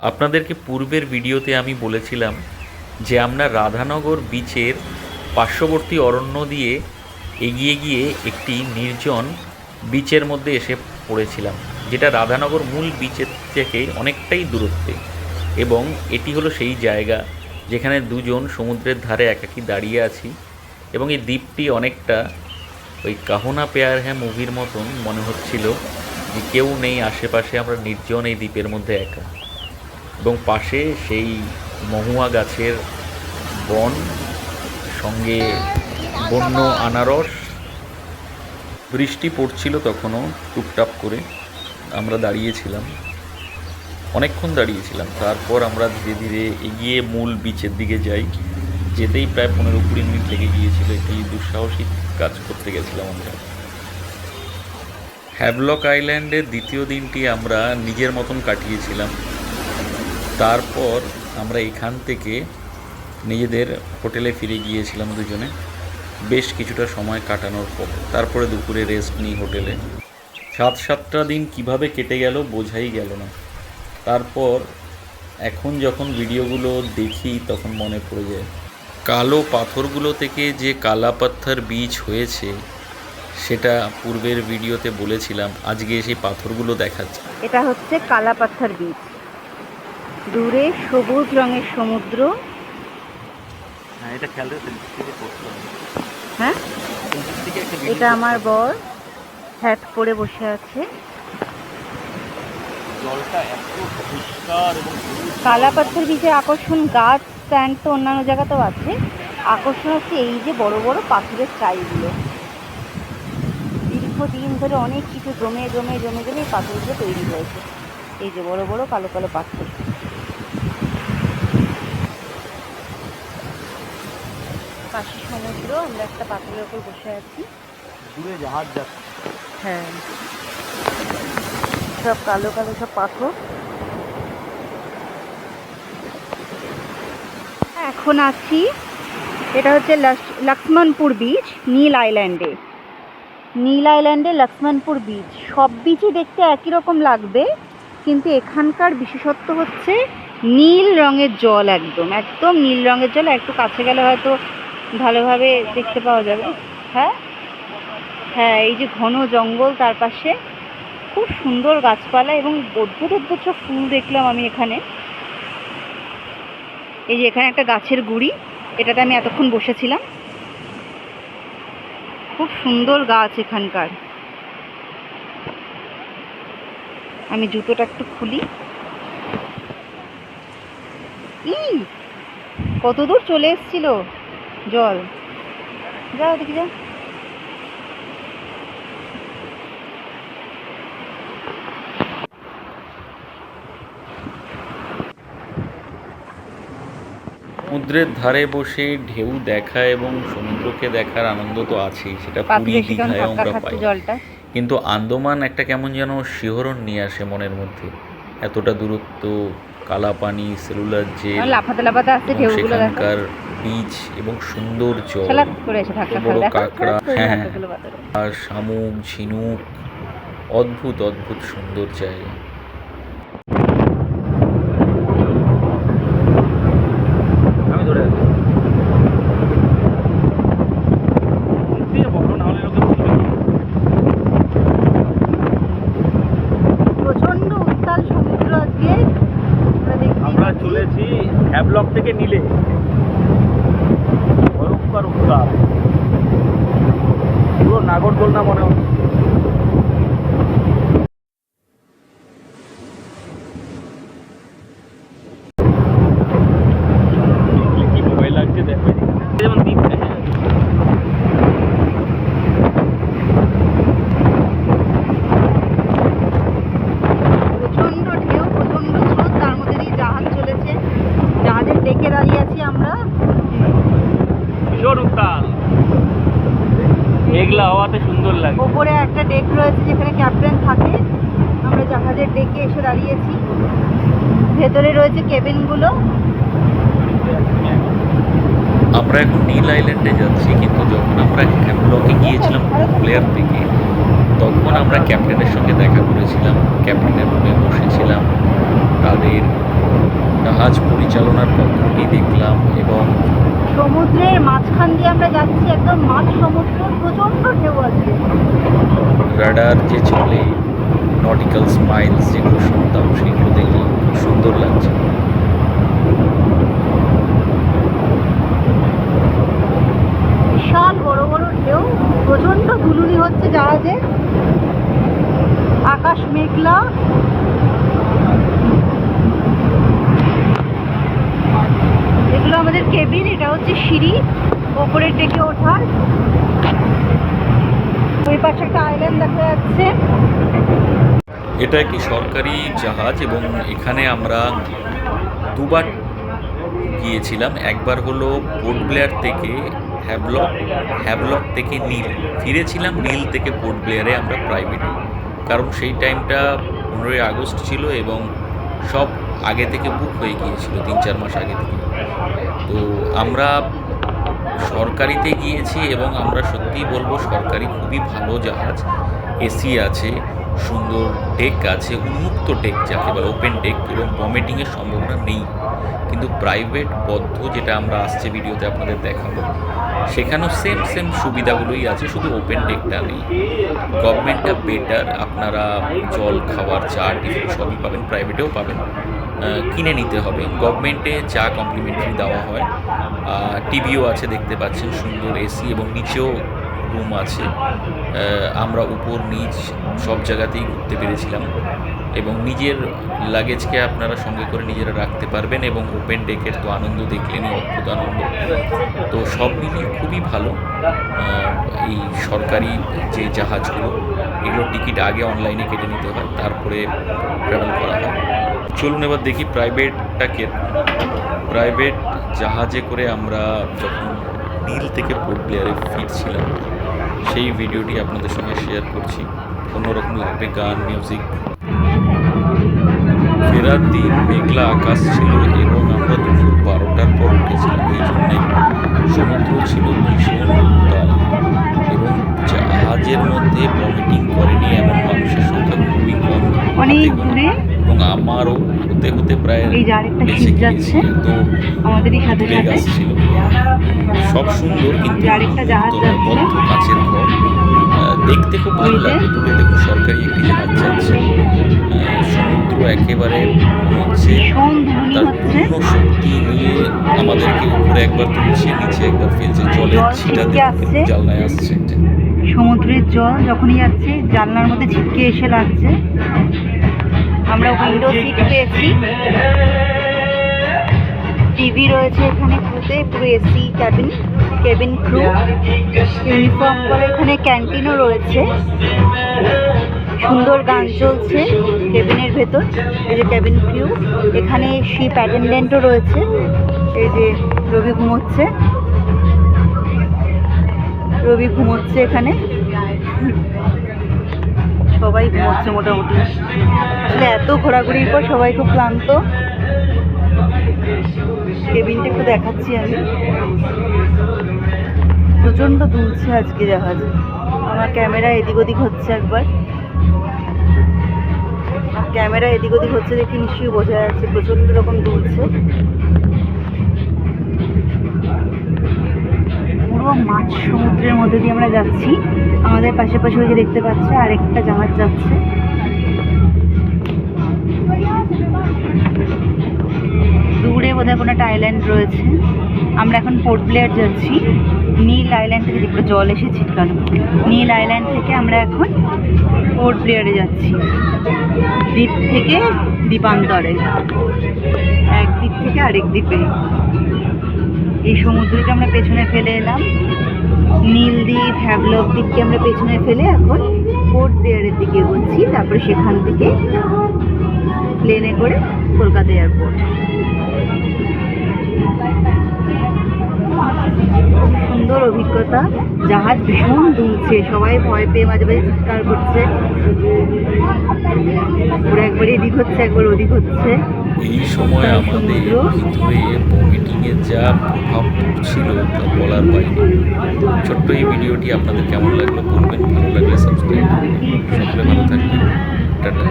আপনাদেরকে পূর্বের ভিডিওতে আমি বলেছিলাম যে আমরা রাধানগর বিচের পার্শ্ববর্তী অরণ্য দিয়ে এগিয়ে গিয়ে একটি নির্জন বিচের মধ্যে এসে পড়েছিলাম, যেটা রাধানগর মূল বিচের থেকে অনেকটাই দূরত্বে। এবং এটি হলো সেই জায়গা যেখানে দুজন সমুদ্রের ধারে একাকী দাঁড়িয়ে আছি, এবং এই দ্বীপটি অনেকটা ওই কাহো না প্যার হ্যায় মুভির মতন মনে হচ্ছিল, যে কেউ নেই আশেপাশে, আমরা নির্জন এই দ্বীপের মধ্যে একা। এবং পাশে সেই মহুয়া গাছের বন, সঙ্গে বন্য আনারস। বৃষ্টি পড়ছিল তখনও টুপটাপ করে। আমরা দাঁড়িয়েছিলাম, অনেকক্ষণ দাঁড়িয়েছিলাম। তারপর আমরা ধীরে ধীরে এগিয়ে মূল বিচের দিকে যাই। যেতেই প্রায় 15-20 মিনিট লেগে গিয়েছিল। একটি দুঃসাহসিক কাজ করতে গেছিলাম আমরা। হ্যাভলক আইল্যান্ডের দ্বিতীয় দিনটি আমরা নিজের মতন কাটিয়েছিলাম। তারপর আমরা এখান থেকে নিজেদের হোটেলে ফিরে গিয়েছিলাম দুজনে, বেশ কিছুটা সময় কাটানোর পর। তারপরে দুপুরে রেস্ট নিই হোটেলে। 7-8টা দিন কিভাবে কেটে গেল বোঝাই গেল না। তারপর এখন যখন ভিডিওগুলো দেখি তখন মনে পড়ে যায়, কালো পাথরগুলো থেকে যে কালা পাথর বীচ হয়েছে সেটা পূর্বের ভিডিওতে বলেছিলাম। আজকে সেই পাথরগুলো দেখাচ্ছে। এটা হচ্ছে কালা পাথর বীচ। দূরে সবুজ রঙের সমুদ্র। হ্যাঁ, এটা খেয়াল হ্যাঁ, এটা আমার বর হ্যাট পরে বসে আছে। জলটা এত পরিষ্কার এবং কালা পাথর বীচের আকর্ষণ গাছ স্ট্যান্ড তো অন্যান্য জায়গাতেও আছে। আকর্ষণ হচ্ছে এই যে বড় বড় পাথরের চাইগুলো। দীর্ঘদিন ধরে অনেক কিছু জমে জমে জমে জমে এই পাথরগুলো তৈরি হয়েছে। এই যে বড় বড় কালো কালো পাথর। পাশে সমুদ্র, আমরা একটা পাথরের উপর বসে আছি। দূরে জাহাজ যাচ্ছে। হ্যাঁ, সব কালো কালো সব পাথর। এখন আছি, এটা হচ্ছে লক্ষ্মণপুর বিচ, নীল আইল্যান্ডে। নীল আইল্যান্ডে লক্ষ্মণপুর বিচ। সব বিচই দেখতে একই রকম লাগবে, কিন্তু এখানকার বিশেষত্ব হচ্ছে নীল রঙের জল। একদম একদম নীল রঙের জল। একটু কাছে গেলে হয়তো ভালোভাবে দেখতে পাওয়া যাবে। হ্যাঁ হ্যাঁ, এই যে ঘন জঙ্গল, তার পাশে খুব সুন্দর গাছপালা এবং অদ্ভুত অদ্ভুত সব ফুল দেখলাম আমি এখানে। এই যে এখানে একটা গাছের গুড়ি, এটাতে আমি এতক্ষণ বসেছিলাম। খুব সুন্দর গাছ এখানকার। আমি জুতোটা একটু খুলি। কত দূর চলে এসেছিল জল। যাও দেখি, যাও। সমুদ্রের ধারে বসে ঢেউ দেখা এবং সমুদ্রকে দেখার আনন্দ তো আছেই, সেটা পুরী দীঘায় আমরা পাই। কিন্তু আন্দামান একটা কেমন যেন শিহরণ নিয়ে আসে মনের মধ্যে। এতটা দূরত্ব, কালা পানি, সেলুলার জেল, সেখানকার বীচ এবং সুন্দর জল, বড় কাঁকড়া, হ্যাঁ, আর শামুক, ঝিনুক, অদ্ভুত অদ্ভুত সুন্দর জায়গা। প্রচন্ড উত্তাল সমুদ্র আজকে। আমরা চলেছি হ্যাভলক থেকে নীলে। ভয়ঙ্কর উত্তাল, পুরো নাগরদোলনা মনে হচ্ছে। কি ভয় লাগছে দেখো, যেমন দ্বীপ। প্রচন্ড ঢেউ, প্রচন্ড স্রোত, তার মধ্যে দিয়ে জাহাজ চলেছে। জাহাজের ডেকে দাঁড়িয়ে আছি আমরা। ভীষণ উত্তাল, মেঘলা হওয়াতে সুন্দর লাগে। ওপরে একটা ডেক রয়েছে যেখানে ক্যাপ্টেন থাকে। আমরা জাহাজের ডেকে এসে দাঁড়িয়েছি। ভেতরে রয়েছে কেবিনগুলো। আমরা এখন নীল আইল্যান্ডে যাচ্ছি, কিন্তু যখন আমরা হ্যাভলকে গিয়েছিলাম প্লেয়ার থেকে, তখন আমরা ক্যাপ্টেনের সঙ্গে দেখা করেছিলাম, ক্যাপ্টেনের রুমে বসেছিলাম, তাদের জাহাজ পরিচালনার পদ্ধতি দেখলাম এবং সমুদ্রের মাঝখান দিয়ে আমরা যাচ্ছি, একদম মাঝ সমুদ্র, প্রচন্ড ঢেউ আছে। রাডার যে চলে, নটিক্যাল স্মাইলস যেগুলো শুনতাম সেগুলো দেখলাম, খুব সুন্দর লাগছে। বিশাল বড় বড় ঢেউ, প্রচন্ড ধুলুনি হচ্ছে জাহাজে, আকাশ মেঘলা। এগুলো আমাদের কেবিন, এটা হচ্ছে সিঁড়ি ওপরের ডেকে ওঠার। ওই পাশে একটা আইল্যান্ড দেখা যাচ্ছে। এটা একটি সরকারি জাহাজ এবং এখানে আমরা দুবার গিয়েছিলাম। একবার হলো পোর্ট ব্লেয়ার থেকে হ্যাভলক থেকে নীল, ফিরেছিলাম নীল থেকে পোর্ট ব্লেয়ারে আমরা প্রাইভেটে, কারণ সেই টাইমটা 15ই আগস্ট ছিল এবং সব আগে থেকে বুক হয়ে গিয়েছিল 3-4 মাস আগে থেকে। তো আমরা সরকারিতে গিয়েছি এবং আমরা সত্যিই বলবো সরকারি খুবই ভালো জাহাজ, এসি আছে, সুন্দর ডেক আছে, উন্মুক্ত ডেক যাকে বলে ওপেন ডেক, এবং ভমিটিংয়ের সম্ভাবনা নেই। কিন্তু প্রাইভেট বদ্ধ যেটা আমরা আসছে ভিডিওতে আপনাদের দেখাবো, সেখানেও সেম সুবিধাগুলোই আছে, শুধু ওপেন ডেকটা নেই। গভর্নমেন্টটা বেটার, আপনারা জল খাবার চা টিফিন সবই পাবেন, প্রাইভেটেও পাবেন, কিনে নিতে হবে। গভর্নমেন্টে চা কমপ্লিমেন্টারি দেওয়া হয়, টিভিও আছে দেখতে পাচ্ছেন, সুন্দর এসি এবং নিচেও রুম আছে। আমরা উপর নিচ সব জায়গাতেই ঘুরতে পেরেছিলাম এবং নিজের লাগেজকে আপনারা সঙ্গে করে নিজেরা রাখতে পারবেন এবং ওপেন ডেকের তো আনন্দ দেখলেনই, অদ্ভুত আনন্দ। তো সব মিলিয়ে খুবই ভালো এই সরকারি যে জাহাজগুলো, এগুলো টিকিট আগে অনলাইনে কেটে নিতে হয়, তারপরে ট্রাভেল করা হয়। চলুন এবার দেখি প্রাইভেটটাকে। প্রাইভেট জাহাজে করে আমরা যখন নীল থেকে পোর্ট ব্লেয়ারে ফিরছিলাম, সেই ভিডিওটি আপনাদের সঙ্গে শেয়ার করছি। অন্যরকম লাগবে, গান মিউজিক। ফেরার দিন মেঘলা আকাশ ছিল এবং আমরা দুপুর 12টার পর উঠেছিলাম, এই জন্যে সমুদ্র ছিল ভীষণ উত্তাল এবং জাহাজের মধ্যে ভমিটিং করেনি এমন মানুষের সংখ্যা খুবই কম, অনেক দূরে। এবং আমারও হতে হতে প্রায় বেঁচে গিয়েছি, এত দূরে গাছ ছিল। সব সুন্দর কিন্তু বদ্ধ কাছের ঘর, দেখতে খুব ভালো লাগে। দূরে দেখুন সরকারি একটি জাহাজ যাচ্ছে, সমুদ্র একেবারে মনে হচ্ছে তার পূর্ণ শক্তি নিয়ে আমাদেরকে উপরে একবার তুলছে, নিচে একবার ফেলছে। জলের ছিটা দেখে জানলায় আসছে, সমুদ্রের জল যখনই যাচ্ছে জানলার মধ্যে ছিটকে এসে লাগছে। আমরা উইন্ডো সিট পেয়েছি, টিভি রয়েছে এখানে, ক্রুতে পুরো এসি কেবিন ক্রু, ইউনিফর্ম করে। এখানে ক্যান্টিনও রয়েছে, সুন্দর গান চলছে কেবিনের ভেতর। এই যে কেবিন ক্রু, এখানে শিপ অ্যাটেন্ডেন্টও রয়েছে। এই যে রবি ঘুমোচ্ছে এখানে, সবাই ঘুমোচ্ছে মোটামুটি। আসলে এত ঘোরাঘুরির পর সবাই খুব ক্লান্ত। কেবিনটা একটু দেখাচ্ছি আমি, প্রচণ্ড দুলছে আজকে জাহাজ। আমার ক্যামেরা এদিক ওদিক হচ্ছে, একবার ক্যামেরা এদিক ওদিক হচ্ছে দেখে নিশ্চয়ই বোঝা যাচ্ছে প্রচণ্ড রকম দুলছে। পুরো মাঝ সমুদ্রের মধ্যে দিয়ে আমরা যাচ্ছি। আমাদের পাশাপাশি ওই যে দেখতে পাচ্ছে আরেকটা জাহাজ যাচ্ছে। দূরে বোধহয় কোনো একটা আইল্যান্ড রয়েছে। আমরা এখন পোর্ট ব্লেয়ার যাচ্ছি। নীল আইল্যান্ড থেকে, যেগুলো জল এসে ছিটকানো, নীল আইল্যান্ড থেকে আমরা এখন পোর্ট ব্লেয়ারে যাচ্ছি। দ্বীপ থেকে দ্বীপান্তরে, এক দ্বীপ থেকে আরেক দ্বীপে। এই সমুদ্রকে আমরা পেছনে ফেলে এলাম, নীল দ্বীপ, হ্যাভলক দ্বীপকে আমরা পেছনে ফেলে এখন পোর্ট ব্লেয়ারের দিকে এগোচ্ছি। তারপরে সেখান থেকে প্লেনে করে কলকাতা এয়ারপোর্ট। সুন্দর অভিজ্ঞতা, জাহাজ ভীষণ দুলছে, সবাই ভয় পেয়ে মাঝে মাঝে চিৎকার করছে। ওরা একবার এদিক হচ্ছে, একবার ওদিক হচ্ছে। এই সময় আমাদের ভিতরে ভমিটিংয়ের যা প্রভাব পড়ছিল তা বলার বাইরে। ছোট্ট এই ভিডিওটি আপনাদের কেমন লাগলো বলবেন, ভালো লাগলে সাবস্ক্রাইব করবেন। সকলে ভালো থাকবেন, টাটা।